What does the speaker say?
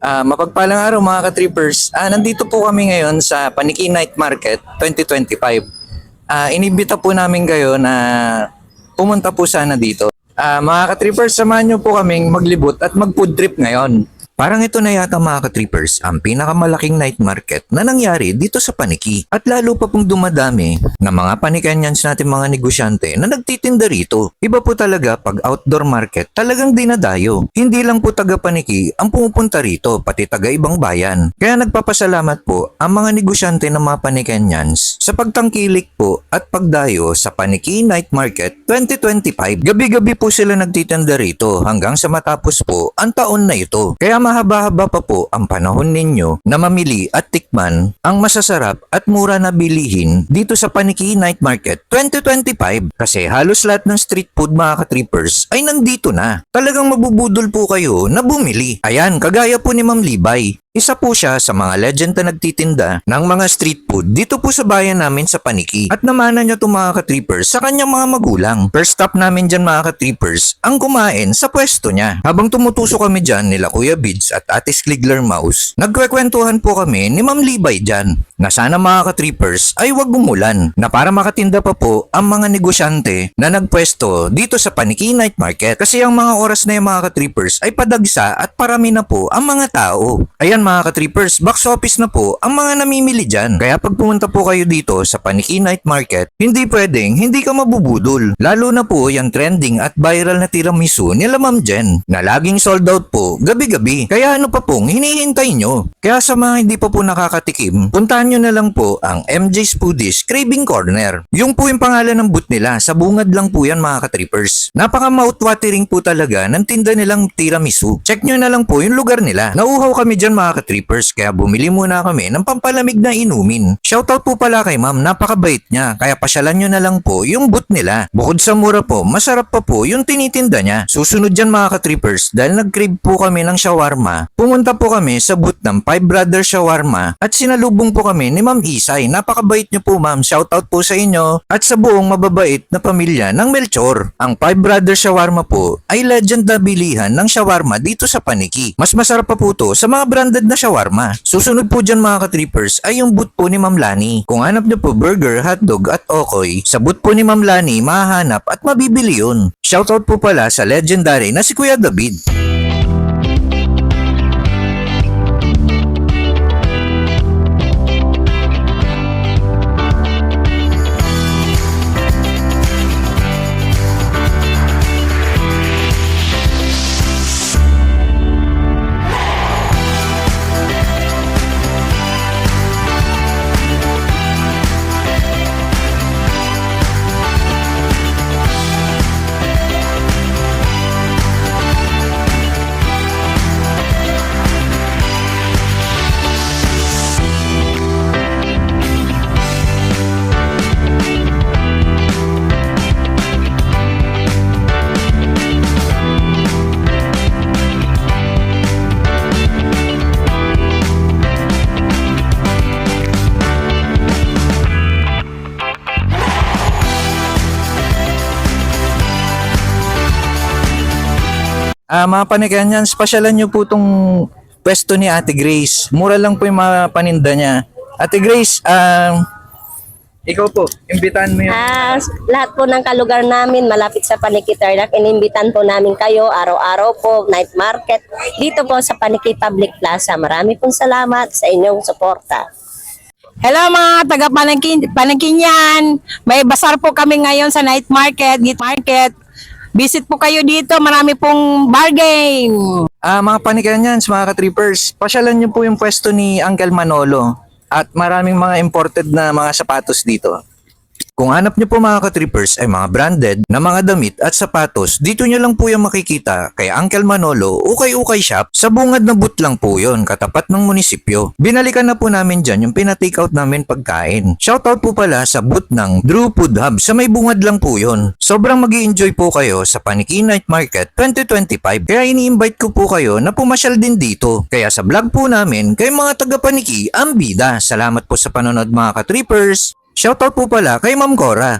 Mapagpalang araw mga ka-trippers. Nandito po kami ngayon sa Paniki Night Market 2025. Inibita po namin kayo na pumunta po sana dito. Mga ka-trippers, samahan nyo po kaming maglibot at mag-food trip ngayon. Parang ito na yata mga ka-trippers ang pinakamalaking night market na nangyari dito sa Paniki. At lalo pa pong dumadami ng mga Panikanyans natin mga negosyante na nagtitinda rito. Iba po talaga pag outdoor market talagang dinadayo. Hindi lang po taga Paniki ang pumupunta rito, pati taga ibang bayan. Kaya nagpapasalamat po ang mga negosyante ng mga Panikanyans sa pagtangkilik po at pagdayo sa Paniki Night Market 2025. Gabi-gabi po sila nagtitinda rito hanggang sa matapos po ang taon na ito. Kaya mahaba-haba pa po ang panahon ninyo na mamili at tikman ang masasarap at mura na bilihin dito sa Paniki Night Market 2025 kasi halos lahat ng street food mga ka-trippers ay nandito na. Talagang mabubudol po kayo na bumili. Ayan, kagaya po ni Ma'am Libay. Isa po siya sa mga legend na nagtitinda ng mga street food dito po sa bayan namin sa Paniki. At namana niya itong mga ka-trippers sa kanyang mga magulang. First stop namin dyan mga ka-trippers ang kumain sa pwesto niya. Habang tumutusok kami dyan nila Kuya Bids at Ate Skligler Mouse, nagkwekwentuhan po kami ni Ma'am Libay dyan na sana mga ka-trippers ay wag umulan na para makatinda pa po ang mga negosyante na nagpwesto dito sa Paniki Night Market. Kasi ang mga oras na yung mga ka-trippers ay padagsa at parami na po ang mga tao. Ayan mga ka-trippers, box office na po ang mga namimili dyan. Kaya pag pumunta po kayo dito sa Paniki Night Market, hindi pwedeng hindi ka mabubudol. Lalo na po yung trending at viral na tiramisu nila Ma'am Jen na laging sold out po gabi-gabi. Kaya ano pa pong hinihintay nyo? Kaya sa mga hindi pa po nakakatikim, puntahan nyo na lang po ang MJ's Foodies Craving Corner. Yung po yung pangalan ng booth nila, sa bungad lang po yan mga ka-trippers. Napaka mouth-watering po talaga ng tinda nilang tiramisu. Check nyo na lang po yung lugar nila. Nauuhaw kami dyan mga ka-trippers kaya bumili muna kami ng pampalamig na inumin. Shoutout po pala kay Ma'am, napakabait niya kaya pasyalan nyo na lang po yung booth nila. Bukod sa mura po, masarap pa po yung tinitinda niya. Susunod dyan mga ka-trippers, dahil nag-crave po kami ng shawarma, pumunta po kami sa booth ng Five Brothers Shawarma at sinalubong po kami ni Ma'am Isay. Napakabait niyo po Ma'am, shoutout po sa inyo at sa buong mababait na pamilya ng Melchor. Ang Five Brothers Shawarma po ay legend na bilihan ng shawarma dito sa Paniki. Mas masarap pa po to sa mga branded na shawarma. Susunod po dyan mga ka-trippers ay yung booth po ni Ma'am Lani. Kung hanap niyo po burger, hotdog at okoy, sa booth po ni Ma'am Lani mahahanap at mabibili yun. Shoutout po pala sa legendary na si Kuya David. Mga Panikanyans, pasyalan nyo po tong pwesto ni Ate Grace. Mura lang po yung mga paninda niya. Ate Grace, ikaw po, imbitahan mo yun. Lahat po ng kalugar namin malapit sa Paniki Tarlac, inimbitan po namin kayo araw-araw po, night market, dito po sa Paniki Public Plaza. Marami pong salamat sa inyong suporta. Hello mga taga-Panikinyan. May basar po kami ngayon sa night market. Visit po kayo dito, marami pong bargain. Mga Panikanyans, mga ka-trippers, pasyalan nyo po yung pwesto ni Uncle Manolo at maraming mga imported na mga sapatos dito. Kung hanap nyo po mga ka-trippers ay mga branded na mga damit at sapatos, dito nyo lang po yung makikita kay Uncle Manolo, Ukay-Ukay Shop. Sa bungad na booth lang po yun, katapat ng munisipyo. Binalikan na po namin dyan yung pina-take out namin pagkain. Shoutout po pala sa booth ng Drew Food Hub, sa may bungad lang po yun. Sobrang mag-i-enjoy po kayo sa Paniki Night Market 2025. Kaya ini-invite ko po kayo na pumasyal din dito. Kaya sa vlog po namin, kay mga taga-Paniki, ang bida. Salamat po sa panonood mga ka-trippers. Shoutout po pala kay Ma'am Cora.